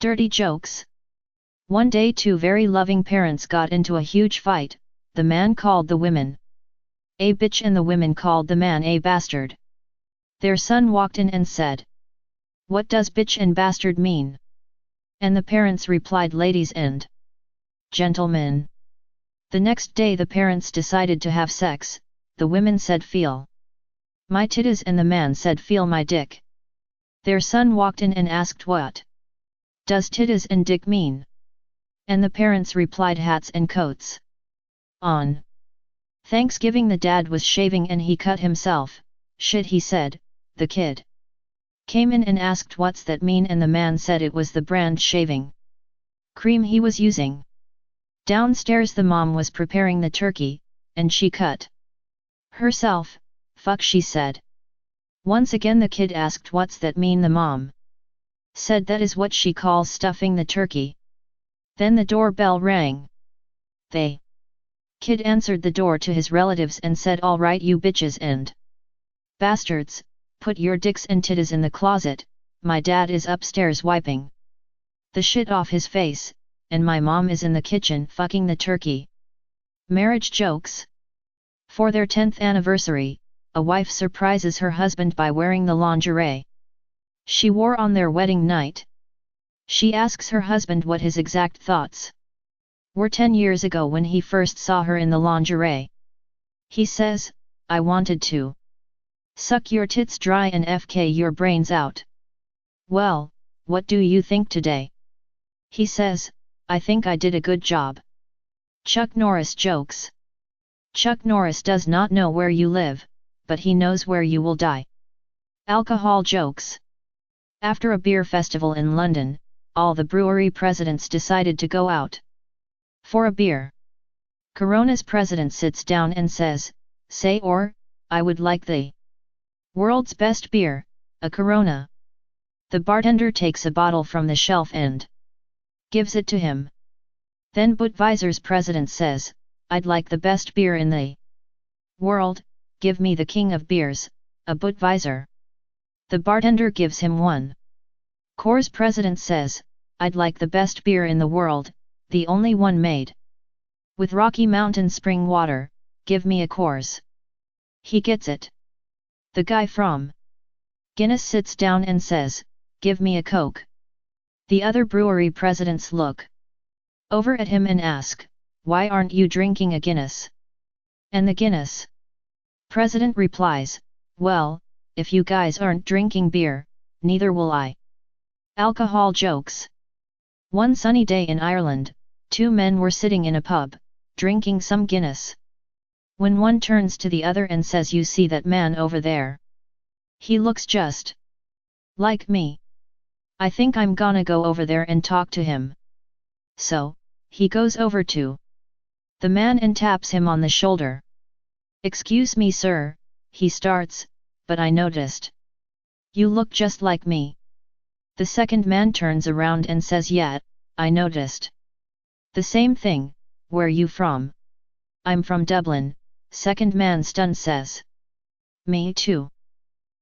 Dirty jokes. One day two very loving parents got into a huge fight. The man called the women a bitch and the women called the man a bastard. Their son walked in and said, "What does bitch and bastard mean?" And the parents replied, "Ladies and gentlemen." The next day the parents decided to have sex. The women said, "Feel my titties," and the man said, "Feel my dick." Their son walked in and asked, "What does titties and dick mean?" And the parents replied, "Hats and coats." On Thanksgiving the dad was shaving and he cut himself. "Shit," he said. The kid came in and asked, "What's that mean?" and the man said it was the brand shaving cream he was using. Downstairs the mom was preparing the turkey, and she cut herself. "Fuck," she said. Once again the kid asked, "What's that mean?" The mom said that is what she calls stuffing the turkey. Then the doorbell rang. The kid answered the door to his relatives and said, "All right, you bitches and bastards, put your dicks and titties in the closet, my dad is upstairs wiping the shit off his face, and my mom is in the kitchen fucking the turkey." Marriage jokes. For their 10th anniversary, a wife surprises her husband by wearing the lingerie she wore on their wedding night. She asks her husband what his exact thoughts were 10 years ago when he first saw her in the lingerie. He says, "I wanted to suck your tits dry and FK your brains out." "Well, what do you think today?" He says, "I think I did a good job." Chuck Norris jokes. Chuck Norris does not know where you live, but he knows where you will die. Alcohol jokes. After a beer festival in London, all the brewery presidents decided to go out for a beer. Corona's president sits down and says, "Say or, I would like the world's best beer, a Corona." The bartender takes a bottle from the shelf and gives it to him. Then Budweiser's president says, "I'd like the best beer in the world, give me the king of beers, a Budweiser." The bartender gives him one. Coors president says, "I'd like the best beer in the world, the only one made with Rocky Mountain spring water, give me a Coors." He gets it. The guy from Guinness sits down and says, "Give me a Coke." The other brewery presidents look over at him and ask, "Why aren't you drinking a Guinness?" And the Guinness president replies, "Well, if you guys aren't drinking beer, neither will I." Alcohol jokes. One sunny day in Ireland, two men were sitting in a pub, drinking some Guinness. When one turns to the other and says, "You see that man over there? He looks just like me. I think I'm gonna go over there and talk to him." So, he goes over to the man and taps him on the shoulder. "Excuse me, sir," he starts, "but I noticed you look just like me." The second man turns around and says, "Yeah, I noticed the same thing, where you from?" "I'm from Dublin," second man stunned says. "Me too.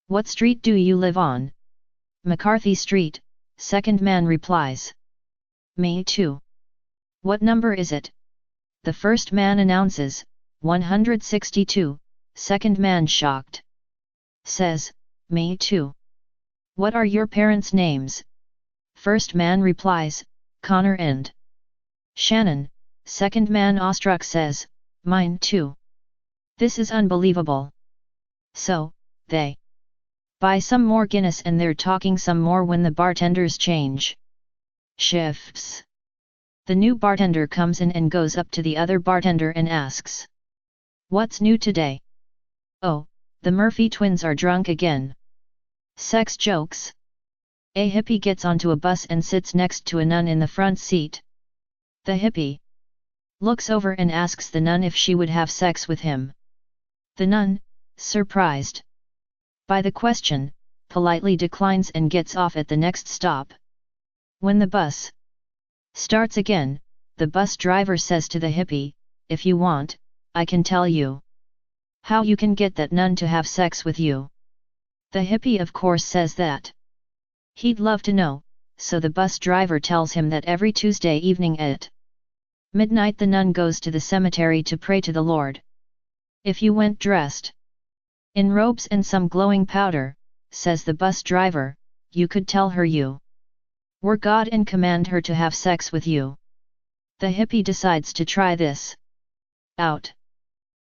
What street do you live on?" "McCarthy Street," second man replies. "Me too. What number is it?" The first man announces, 162, second man shocked says, "Me too. What are your parents' names?" First man replies, "Connor and Shannon," second man awestruck says, "Mine too. This is unbelievable." So, they buy some more Guinness and they're talking some more when the bartenders change shifts. The new bartender comes in and goes up to the other bartender and asks, "What's new today?" "Oh, the Murphy twins are drunk again." Sex jokes. A hippie gets onto a bus and sits next to a nun in the front seat. The hippie looks over and asks the nun if she would have sex with him. The nun, surprised by the question, politely declines and gets off at the next stop. When the bus starts again, the bus driver says to the hippie, "If you want, I can tell you how you can get that nun to have sex with you." The hippie of course says that he'd love to know, so the bus driver tells him that every Tuesday evening at midnight the nun goes to the cemetery to pray to the Lord. If you went dressed in robes and some glowing powder, says the bus driver, you could tell her you were God and command her to have sex with you. The hippie decides to try this out.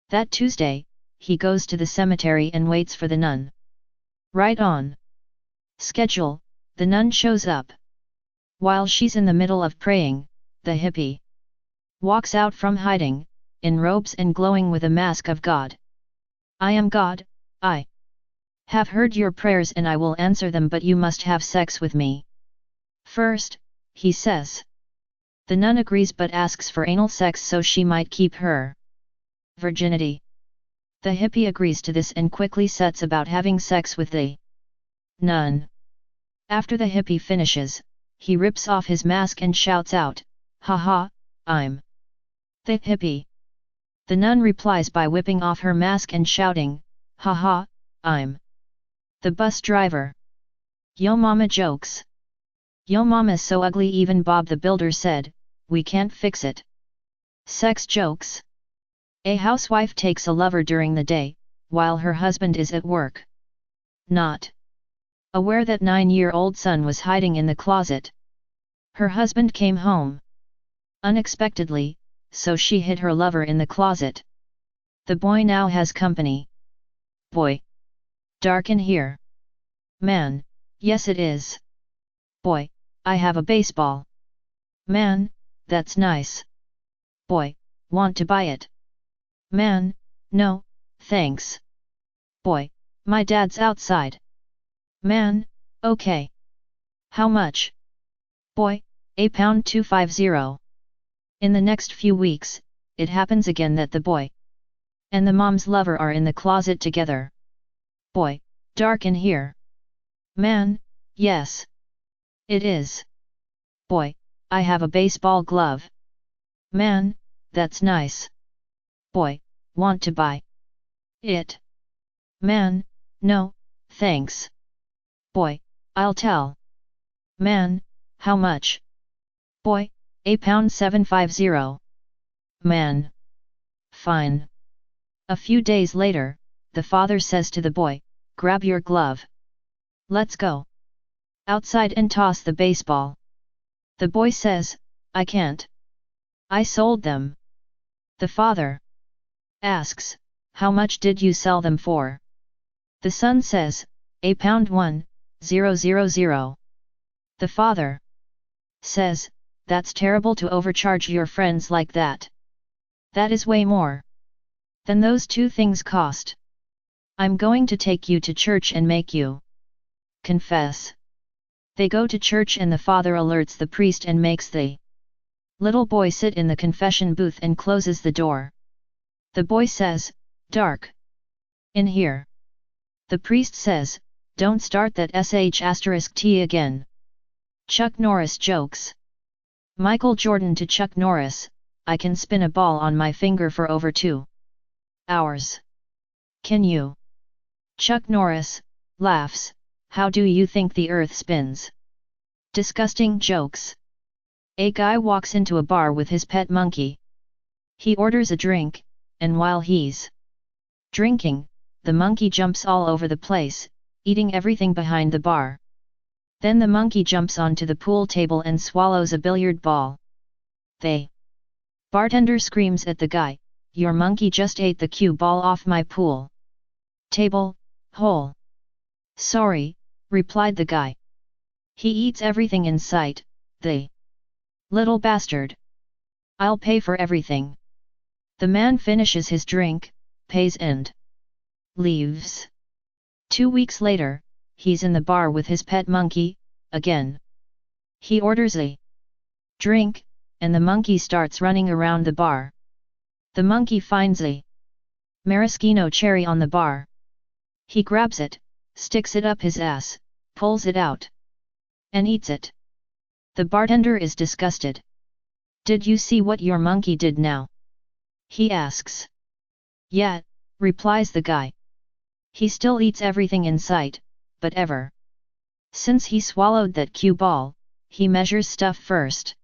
That Tuesday, he goes to the cemetery and waits for the nun. Right on schedule, the nun shows up. While she's in the middle of praying, the hippie walks out from hiding, in robes and glowing with a mask of God. I am God, I have heard your prayers and I will answer them, but you must have sex with me first, he says. The nun agrees but asks for anal sex so she might keep her virginity. The hippie agrees to this and quickly sets about having sex with the nun. After the hippie finishes, he rips off his mask and shouts out, "Haha, I'm the hippie." The nun replies by whipping off her mask and shouting, "Haha, I'm the bus driver." Yo mama jokes. Yo mama's so ugly even Bob the Builder said, we can't fix it. Sex jokes. A housewife takes a lover during the day, while her husband is at work. Not aware that 9-year-old son was hiding in the closet. Her husband came home unexpectedly, so she hid her lover in the closet. The boy now has company. Boy. Dark in here. Man, yes it is. Boy, I have a baseball. Man, that's nice. Boy, want to buy it? Man, no, thanks. Boy, my dad's outside. Man, okay. How much? Boy, £1.250. In the next few weeks, it happens again that the boy and the mom's lover are in the closet together. Boy, dark in here. Man, yes. It is. Boy, I have a baseball glove. Man, that's nice. Boy, want to buy it? Man, no, thanks. Boy, I'll tell. Man, how much? Boy, £1.750. Man. Fine. A few days later, the father says to the boy, grab your glove. Let's go outside and toss the baseball. The boy says, I can't. I sold them. The father asks, how much did you sell them for? The son says, £1.1000. The father says, that's terrible to overcharge your friends like that. That is way more than those two things cost. I'm going to take you to church and make you confess. They go to church and the father alerts the priest and makes the little boy sit in the confession booth and closes the door. The boy says, dark in here. The priest says, don't start that sh*t again. Chuck Norris jokes. Michael Jordan to Chuck Norris, I can spin a ball on my finger for over 2 hours. Can you? Chuck Norris laughs, how do you think the earth spins? Disgusting jokes. A guy walks into a bar with his pet monkey. He orders a drink, and while he's drinking, the monkey jumps all over the place, eating everything behind the bar. Then the monkey jumps onto the pool table and swallows a billiard ball. The bartender screams at the guy, your monkey just ate the cue ball off my pool table, hole. Sorry, replied the guy. He eats everything in sight, the little bastard. I'll pay for everything. The man finishes his drink, pays and leaves. 2 weeks later, he's in the bar with his pet monkey, again. He orders a drink, and the monkey starts running around the bar. The monkey finds a maraschino cherry on the bar. He grabs it, sticks it up his ass, pulls it out, and eats it. The bartender is disgusted. Did you see what your monkey did now? He asks. Yeah, replies the guy. He still eats everything in sight, but ever since he swallowed that cue ball, he measures stuff first.